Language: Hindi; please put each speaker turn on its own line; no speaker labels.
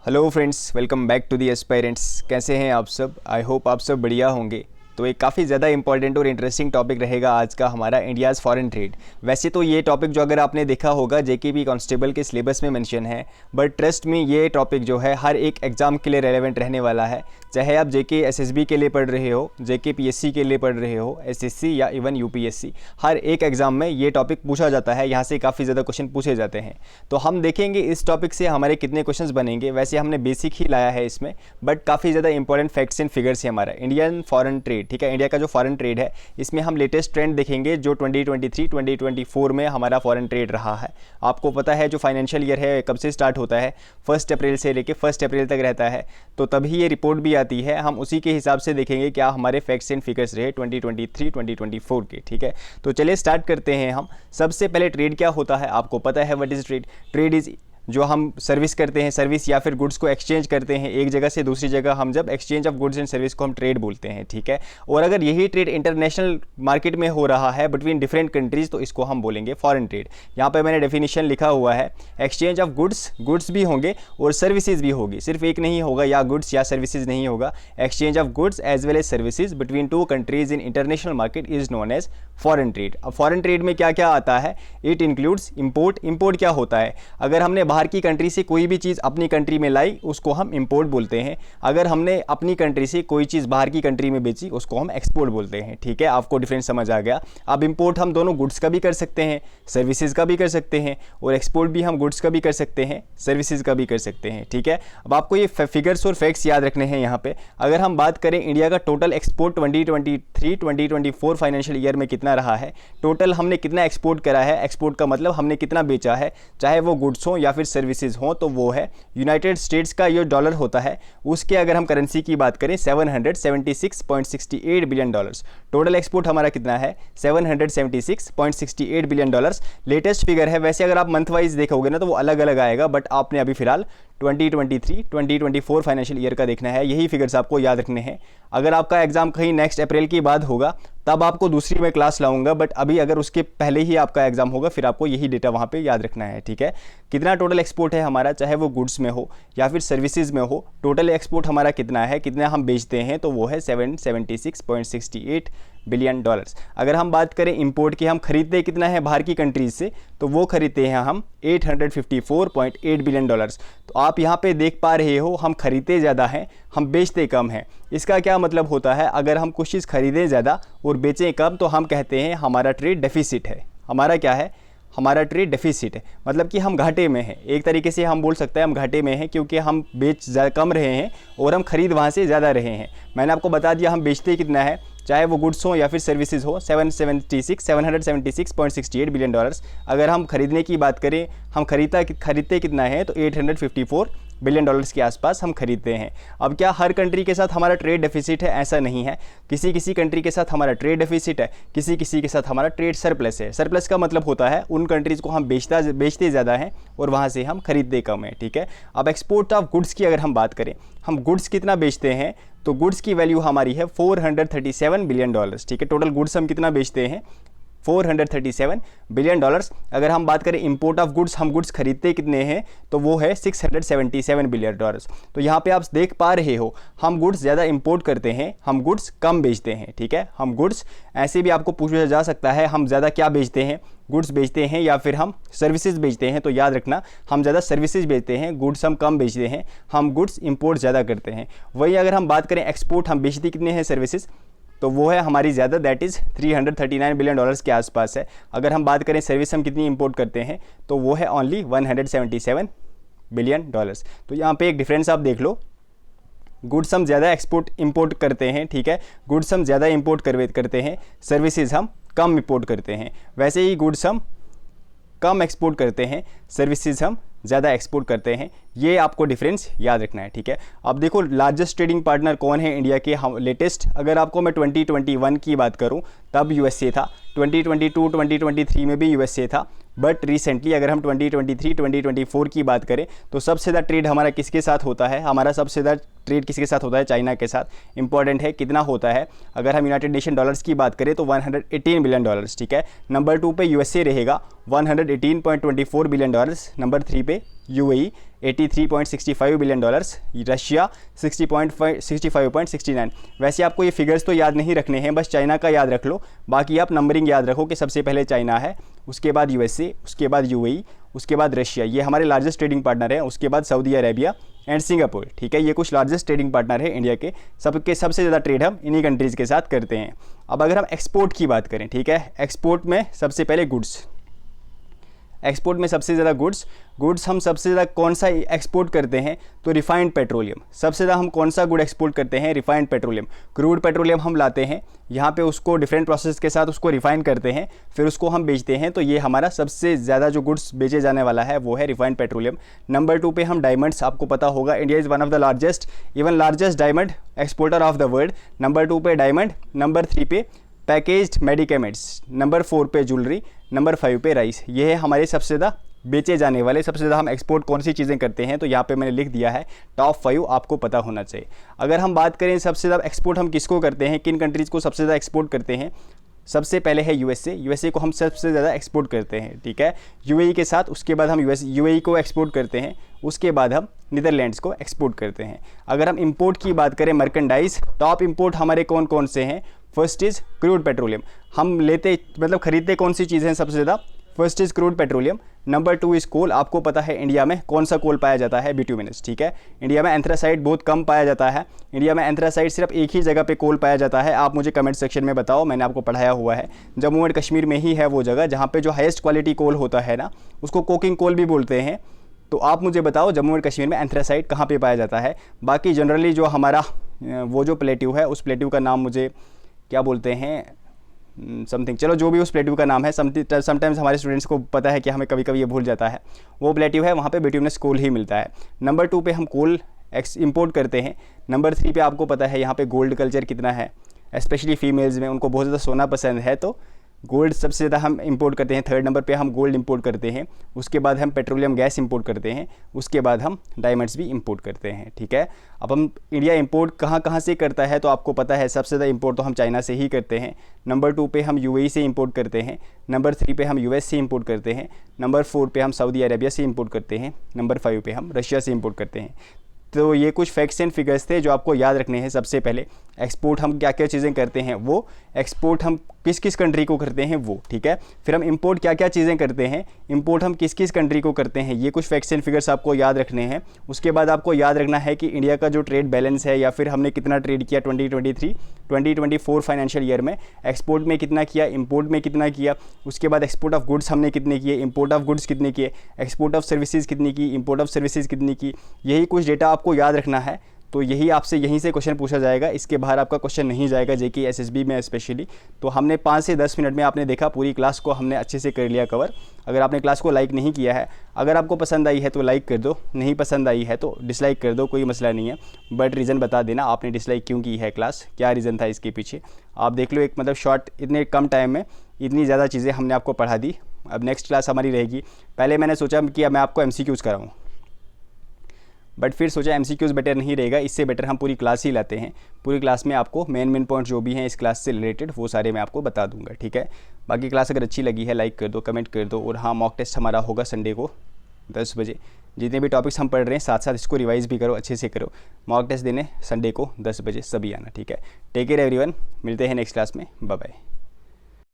Hello friends, welcome back to the aspirants. कैसे हैं आप सब? आई होप आप सब बढ़िया होंगे। तो एक काफ़ी ज़्यादा इंपॉर्टेंट और इंटरेस्टिंग टॉपिक रहेगा आज का हमारा, इंडियाज़ फॉरेन ट्रेड। वैसे तो ये टॉपिक जो अगर आपने देखा होगा जेकेपी कांस्टेबल के सिलेबस में मेंशन है, बट ट्रस्ट में ये टॉपिक जो है हर एक एग्ज़ाम के लिए रेलेवेंट रहने वाला है। चाहे आप जेके एसएसबी के लिए पढ़ रहे हो, जेके पीएससी के लिए पढ़ रहे हो, एसएससी या इवन यूपीएससी, हर एक एग्ज़ाम में ये टॉपिक पूछा जाता है। यहाँ से काफ़ी ज़्यादा क्वेश्चन पूछे जाते हैं। तो हम देखेंगे इस टॉपिक से हमारे कितने क्वेश्चंस बनेंगे। वैसे हमने बेसिक ही लाया है इसमें, बट काफ़ी ज़्यादा इंपॉर्टेंट फैक्ट्स एंड फिगर्स है हमारा इंडियन फॉरेन ट्रेड। ठीक है, इंडिया का जो फॉरेन ट्रेड है इसमें हम लेटेस्ट ट्रेंड देखेंगे जो 2023-2024 में हमारा फॉरेन ट्रेड रहा है। आपको पता है जो फाइनेंशियल ईयर है कब से स्टार्ट होता है, 1 अप्रैल से लेकर 1 अप्रैल तक रहता है। तो तभी ये रिपोर्ट भी आती है, हम उसी के हिसाब से देखेंगे क्या हमारे फैक्ट्स एंड फिगर्स रहे 2023-2024 के। ठीक है, तो चलिए स्टार्ट करते हैं हम। सबसे पहले ट्रेड क्या होता है, आपको पता है what is trade. Trade is जो हम सर्विस करते हैं, सर्विस या फिर गुड्स को एक्सचेंज करते हैं एक जगह से दूसरी जगह, हम जब exchange of goods and service को हम ट्रेड बोलते हैं। ठीक है, और अगर यही ट्रेड इंटरनेशनल मार्केट में हो रहा है बिटवीन डिफरेंट कंट्रीज़ तो इसको हम बोलेंगे फॉरेन ट्रेड। यहाँ पे मैंने डेफिनेशन लिखा हुआ है, एक्सचेंज ऑफ गुड्स भी होंगे और सर्विसेज भी होगी, सिर्फ एक नहीं होगा, या गुड्स या सर्विसेज नहीं होगा। Exchange of goods as well as services between two countries in international market is known as foreign trade. अब फॉरेन ट्रेड में क्या क्या आता है, इट इंक्लूड्स इंपोर्ट। इंपोर्ट क्या होता है, अगर हमने बाहर की कंट्री से कोई भी चीज़ अपनी कंट्री में लाई उसको हम इंपोर्ट बोलते हैं। अगर हमने अपनी कंट्री से कोई चीज़ बाहर की कंट्री में बेची उसको हम एक्सपोर्ट बोलते हैं। ठीक है, आपको डिफरेंस समझ आ गया। अब इंपोर्ट हम दोनों गुड्स का भी कर सकते हैं, सर्विसेज का भी कर सकते हैं, और एक्सपोर्ट भी हम गुड्स का भी कर सकते हैं, सर्विसेज का भी कर सकते हैं। ठीक है, अब आपको ये फिगर्स और फैक्ट्स याद रखने हैं यहाँ पे। अगर हम बात करें इंडिया का टोटल एक्सपोर्ट 2023-2024 फाइनेंशियल ईयर में कितना रहा है, टोटल हमने कितना एक्सपोर्ट करा है, एक्सपोर्ट का मतलब हमने कितना बेचा है, चाहे वो गुड्स हो या फिर सर्विसेज हो, तो वो है यूनाइटेड स्टेट्स का जो डॉलर होता है उसके अगर हम करेंसी की बात करें 776.68 बिलियन डॉलर्स। टोटल एक्सपोर्ट हमारा कितना है, 776.68 बिलियन डॉलर्स। लेटेस्ट फिगर है, वैसे अगर आप मंथ वाइज देखोगे ना तो वो अलग अलग आएगा, बट आपने अभी फिलहाल 2023-2024 फाइनेंशियल ईयर का देखना है। यही फिगर्स आपको याद रखने हैं। अगर आपका एग्जाम कहीं नेक्स्ट अप्रैल के बाद होगा तब आपको दूसरी में क्लास लाऊंगा, बट अभी अगर उसके पहले ही आपका एग्जाम होगा फिर आपको यही डेटा वहाँ पे याद रखना है। ठीक है, कितना टोटल एक्सपोर्ट है हमारा, चाहे वो गुड्स में हो या फिर सर्विसेज में हो, टोटल एक्सपोर्ट हमारा कितना है, कितना हम बेचते हैं, तो वो है 776.68 बिलियन डॉलर्स। अगर हम बात करें इंपोर्ट की, हम खरीदते कितना है बाहर की कंट्रीज से, तो वो खरीदते हैं हम 854.8 बिलियन डॉलर्स। तो आप यहाँ पे देख पा रहे हो हम खरीदते ज़्यादा हैं, हम बेचते कम हैं। इसका क्या मतलब होता है, अगर हम कुछ चीज़ खरीदें ज़्यादा और बेचें कम तो हम कहते हैं हमारा ट्रेड डेफिसिट है। हमारा क्या है, हमारा ट्रेड डेफिसिट है, मतलब कि हम घाटे में हैं। एक तरीके से हम बोल सकते हैं हम घाटे में हैं, क्योंकि हम बेच कम रहे हैं और हम खरीद वहाँ से ज़्यादा रहे हैं। मैंने आपको बता दिया हम बेचते कितना है, चाहे वो गुड्स हो या फिर सर्विसेज हो, 776.68 बिलियन डॉलर्स। अगर हम खरीदने की बात करें, हम खरीदते कितना है, तो 854 बिलियन डॉलर्स के आसपास हम खरीदते हैं। अब क्या हर कंट्री के साथ हमारा ट्रेड डेफिसिट है, ऐसा नहीं है। किसी किसी कंट्री के साथ हमारा ट्रेड डेफिसिट है, किसी किसी के साथ हमारा ट्रेड सरप्लस है। सरप्लस का मतलब होता है उन कंट्रीज़ को हम बेचते ज़्यादा हैं और वहाँ से हम खरीदते कम हैं। ठीक है, अब एक्सपोर्ट ऑफ गुड्स की अगर हम बात करें, हम गुड्स कितना बेचते हैं, तो गुड्स की वैल्यू हमारी है 437 बिलियन डॉलर्स। ठीक है, टोटल गुड्स हम कितना बेचते हैं, 437 बिलियन डॉलर्स। अगर हम बात करें इंपोर्ट ऑफ गुड्स, हम गुड्स खरीदते कितने हैं, तो वो है 677 बिलियन डॉलर्स। तो यहाँ पे आप देख पा रहे हो हम गुड्स ज़्यादा इंपोर्ट करते हैं, हम गुड्स कम बेचते हैं। ठीक है, हम गुड्स, ऐसे भी आपको पूछा जा सकता है हम ज़्यादा क्या बेचते हैं, गुड्स बेचते हैं या फिर हम सर्विसेज बेचते हैं, तो याद रखना हम ज़्यादा सर्विसेज बेचते हैं, गुड्स हम कम बेचते हैं, हम गुड्स इंपोर्ट ज़्यादा करते हैं। वही अगर हम बात करें एक्सपोर्ट, हम बेचते कितने हैं सर्विसेज, तो वो है हमारी ज़्यादा, दैट इज़ 339 बिलियन डॉलर्स के आसपास है। अगर हम बात करें सर्विस हम कितनी इंपोर्ट करते हैं, तो वो है ओनली 177 बिलियन डॉलर्स। तो यहाँ पे एक डिफरेंस आप देख लो, गुड्स हम ज़्यादा इंपोर्ट करते हैं। ठीक है, गुड्स हम ज़्यादा इंपोर्ट करते हैं, सर्विसेज हम कम इंपोर्ट करते हैं। वैसे ही गुड्स हम कम एक्सपोर्ट करते हैं, सर्विसेज हम ज़्यादा एक्सपोर्ट करते हैं। ये आपको डिफरेंस याद रखना है। ठीक है, अब देखो लार्जेस्ट ट्रेडिंग पार्टनर कौन है इंडिया के, हम लेटेस्ट अगर आपको मैं 2021 की बात करूं तब यूएसए था, 2022-2023 में भी यूएसए था, बट रिसेंटली अगर हम 2023-2024 की बात करें तो सबसे ज़्यादा ट्रेड हमारा किसके साथ होता है, हमारा सबसे ज़्यादा ट्रेड किसके साथ होता है, चाइना के साथ। इंपॉर्टेंट है कितना होता है, अगर हम यूनाइटेड नेशन डॉलर्स की बात करें तो 118 बिलियन डॉलर्स। ठीक है, नंबर 2 पे यूएसए रहेगा 118.24 बिलियन डॉलर्स, नंबर 3 पे यूएई 83.65 बिलियन डॉलर्स, रशिया 65.69। वैसे आपको ये फिगर्स तो याद नहीं रखने हैं, बस चाइना का याद रख लो, बाकी आप नंबरिंग याद रखो कि सबसे पहले चाइना है, उसके बाद यूएसए, उसके बाद यूएई, उसके बाद रशिया, ये हमारे लार्जेस्ट ट्रेडिंग पार्टनर हैं, उसके बाद सऊदी अरेबिया एंड सिंगापुर। ठीक है, ये कुछ लार्जेस्ट ट्रेडिंग पार्टनर है इंडिया के, सबसे ज़्यादा ट्रेड हम इन्हीं कंट्रीज़ के साथ करते हैं। अब अगर हम एक्सपोर्ट की बात करें, ठीक है, एक्सपोर्ट में सबसे पहले गुड्स, एक्सपोर्ट में सबसे ज़्यादा गुड्स हम सबसे ज़्यादा कौन सा एक्सपोर्ट करते हैं, तो रिफाइंड पेट्रोलियम। सबसे ज़्यादा हम कौन सा गुड एक्सपोर्ट करते हैं, रिफाइंड पेट्रोलियम। क्रूड पेट्रोलियम हम लाते हैं, यहाँ पे उसको डिफरेंट प्रोसेस के साथ उसको रिफाइन करते हैं, फिर उसको हम बेचते हैं, तो ये हमारा सबसे ज़्यादा जो गुड्स बेचे जाने वाला है वो है रिफाइंड पेट्रोलियम। नंबर 2 पे हम डायमंड्स, आपको पता होगा India is one of the largest diamond exporter of the world. Number 2 पे डायमंड, नंबर 3 पे पैकेज्ड मेडिकेमेंट्स, नंबर 4 पे ज्वेलरी, नंबर 5 पे राइस। ये है हमारे सबसे ज़्यादा बेचे जाने वाले, सबसे ज़्यादा हम एक्सपोर्ट कौन सी चीज़ें करते हैं, तो यहाँ पे मैंने लिख दिया है टॉप 5, आपको पता होना चाहिए। अगर हम बात करें सबसे ज़्यादा एक्सपोर्ट हम किसको करते हैं, किन कंट्रीज़ को सबसे ज़्यादा एक्सपोर्ट करते हैं, सबसे पहले है यूएसए को हम सबसे ज़्यादा एक्सपोर्ट करते हैं। ठीक है, यूएई के साथ, उसके बाद हम यूएई को एक्सपोर्ट करते हैं, उसके बाद हम नीदरलैंड्स को एक्सपोर्ट करते हैं। अगर हम इंपोर्ट की बात करें, मर्केंडाइज, टॉप इंपोर्ट हमारे कौन कौन से हैं, फर्स्ट इज़ क्रूड पेट्रोलियम। हम लेते मतलब खरीदते कौन सी चीज़ें हैं सबसे ज़्यादा, first is crude petroleum, number 2 is coal. आपको पता है इंडिया में कौन सा कोल पाया जाता है, बिट्यूमिनस। ठीक है, इंडिया में एंथ्रासाइट बहुत कम पाया जाता है, इंडिया में एंथ्रासाइट सिर्फ एक ही जगह पे कोल पाया जाता है। आप मुझे कमेंट सेक्शन में बताओ, मैंने आपको पढ़ाया हुआ है, जम्मू एंड कश्मीर में ही है वो जगह जहाँ पे जो हाईएस्ट क्वालिटी कोल होता है ना, उसको कोकिंग कोल भी बोलते हैं। तो आप मुझे बताओ जम्मू एंड कश्मीर में एंथ्रासाइट कहाँ पे पाया जाता है। बाकी जनरली जो हमारा वो जो प्लेट्यू है, उस प्लेट्यू का नाम मुझे क्या बोलते हैं, समथिंग, चलो जो भी उस प्लेट्यू का नाम है, समटाइम्स हमारे स्टूडेंट्स को पता है कि हमें कभी कभी ये भूल जाता है, वो प्लेट्यू है, वहाँ पे बिट्यूमिनस कोल ही मिलता है। नंबर 2 पे हम कोल इंपोर्ट करते हैं। नंबर 3 पे आपको पता है यहाँ पे गोल्ड कल्चर कितना है, स्पेशली फीमेल्स में उनको बहुत ज़्यादा सोना पसंद है, तो गोल्ड सबसे ज़्यादा हम इंपोर्ट करते हैं। थर्ड नंबर पे हम गोल्ड इंपोर्ट करते हैं, उसके बाद हम पेट्रोलियम गैस इंपोर्ट करते हैं, उसके बाद हम डायमंड्स भी इंपोर्ट करते हैं। ठीक है, अब हम इंडिया इंपोर्ट कहाँ कहाँ से करता है, तो आपको पता है सबसे ज़्यादा इंपोर्ट तो हम चाइना से ही करते हैं। नंबर 2 पे हम यूएई से इंपोर्ट करते हैं, नंबर 3 पे हम यूएस से इंपोर्ट करते हैं, नंबर 4 पे हम सऊदी अरेबिया से इंपोर्ट करते हैं, नंबर 5 पे हम रशिया से इंपोर्ट करते हैं। तो ये कुछ फैक्ट्स एंड फिगर्स थे जो आपको याद रखने हैं। सबसे पहले एक्सपोर्ट हम क्या क्या चीज़ें करते हैं, वो एक्सपोर्ट हम किस किस कंट्री को करते हैं वो, ठीक है। फिर हम इंपोर्ट क्या क्या चीज़ें करते हैं, इंपोर्ट हम किस किस कंट्री को करते हैं, ये कुछ फैक्ट्स एंड फिगर्स आपको याद रखने हैं। उसके बाद आपको याद रखना है कि इंडिया का जो ट्रेड बैलेंस है या फिर हमने कितना ट्रेड किया 2023-2024 फाइनेंशियल ईयर में, एक्सपोर्ट में कितना किया, इंपोर्ट में कितना किया, उसके बाद एक्सपोर्ट ऑफ गुड्स हमने कितने किए, इंपोर्ट ऑफ गुड्स कितने किए, एक्सपोर्ट ऑफ सर्विसेज कितनी की, इंपोर्ट ऑफ सर्विसेज कितनी की, यही कुछ डेटा आपको याद रखना है। तो यही आपसे यहीं से क्वेश्चन पूछा जाएगा, इसके बाहर आपका क्वेश्चन नहीं जाएगा जेके एसएसबी में स्पेशली। तो हमने 5 से 10 मिनट में आपने देखा पूरी क्लास को हमने अच्छे से कर लिया कवर। अगर आपने क्लास को लाइक नहीं किया है, अगर आपको पसंद आई है तो लाइक कर दो, नहीं पसंद आई है तो डिसलाइक कर दो, कोई मसला नहीं है, बट रीज़न बता देना आपने डिसलाइक क्यों की है क्लास, क्या रीज़न था इसके पीछे। आप देख लो एक मतलब शॉर्ट इतने कम टाइम में इतनी ज़्यादा चीज़ें हमने आपको पढ़ा दी। अब नेक्स्ट क्लास हमारी रहेगी, पहले मैंने सोचा कि मैं आपको MCQs कराऊँ, बट फिर सोचा MCQs बेटर नहीं रहेगा, इससे बेटर हम पूरी क्लास ही लाते हैं। पूरी क्लास में आपको मेन पॉइंट जो भी हैं इस क्लास से रिलेटेड वो सारे मैं आपको बता दूंगा, ठीक है। बाकी क्लास अगर अच्छी लगी है लाइक कर दो, कमेंट कर दो। और हाँ, मॉक टेस्ट हमारा होगा संडे को 10 बजे। जितने भी टॉपिक्स हम पढ़ रहे हैं साथ साथ इसको रिवाइज़ भी करो, अच्छे से करो। मॉक टेस्ट देने संडे को 10 बजे सभी आना, ठीक है। टेक केयर एवरीवन, मिलते हैं नेक्स्ट क्लास में, बाय बाय।